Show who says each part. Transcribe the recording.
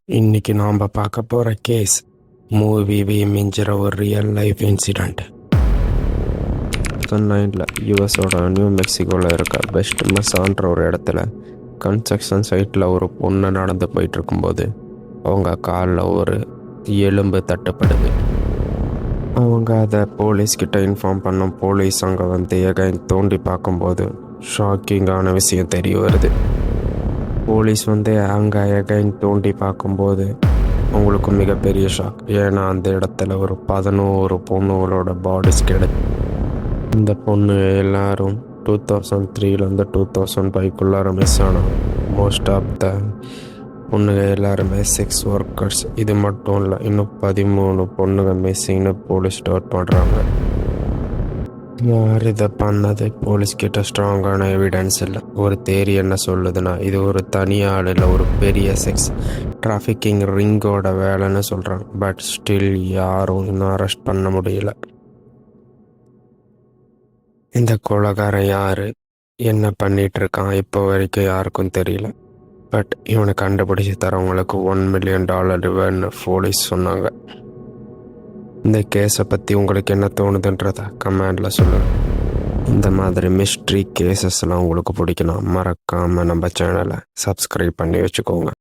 Speaker 1: இன்னைக்கு நாம் பார்க்க போகிற கேஸ் மூவிவி மிஞ்சிற ஒரு ரியல் லைஃப் இன்சிடெண்ட். 2009 யூஎஸோட நியூ மெக்சிகோவில் இருக்க பெஸ்ட் மெஸ்ஸான்ற ஒரு இடத்துல கன்ஸ்ட்ரக்ஷன் சைட்டில் ஒரு பொண்ணு நடந்து போயிட்டு இருக்கும்போது அவங்க காலில் ஒரு எலும்பு தட்டுப்படுது. அவங்க அதை போலீஸ்கிட்ட இன்ஃபார்ம் பண்ண போலீஸ் அங்கே வந்து எகைன் தோண்டி பார்க்கும்போது ஷாக்கிங்கான விஷயம் தெரிய வருது. போலீஸ் வந்து அங்கே எகைன் தோண்டி பார்க்கும்போது அவங்களுக்கு மிகப்பெரிய ஷாக். ஏன்னா அந்த இடத்துல ஒரு 11 பொண்ணுங்களோட பாடிஸ் கிடைக்கும். இந்த பொண்ணு எல்லாரும் 2003 2005 மிஸ் ஆனாங்க. மோஸ்ட் ஆஃப் த பொண்ணுங்க எல்லாருமே செக்ஸ் ஒர்க்கர்ஸ். இது மட்டும் இல்லை, இன்னும் 13 பொண்ணுங்க மிஸ்ஸிங்னு போலீஸ் ஸ்டார்ட் பண்ணுறாங்க. யார் இதை பண்ணது? போலீஸ்கிட்ட ஸ்ட்ராங்கான எவிடன்ஸ் இல்லை. ஒரு தேரி என்ன சொல்லுதுன்னா, இது ஒரு தனி ஆள் இல்லை, ஒரு பெரிய செக்ஸ் டிராஃபிக்கிங் ரிங்கோட வேலைன்னு சொல்கிறாங்க. பட் ஸ்டில் யாரும் இன்னும் அரெஸ்ட் பண்ண முடியல. இந்த கொலைகாரன் யார், என்ன பண்ணிட்டு இருக்கான், இப்போ வரைக்கும் யாருக்கும் தெரியல. பட் இவனை கண்டுபிடிச்சி தரவங்களுக்கு $1 million வேணும்னு போலீஸ் சொன்னாங்க. இந்த கேஸை பற்றி உங்களுக்கு என்ன தோணுதுன்றத கமெண்டில் சொல்லுங்கள். இந்த மாதிரி மிஸ்ட்ரி கேசஸ்லாம் உங்களுக்கு பிடிக்கணும், மறக்காமல் நம்ம சேனலை சப்ஸ்கிரைப் பண்ணி வச்சுக்கோங்க.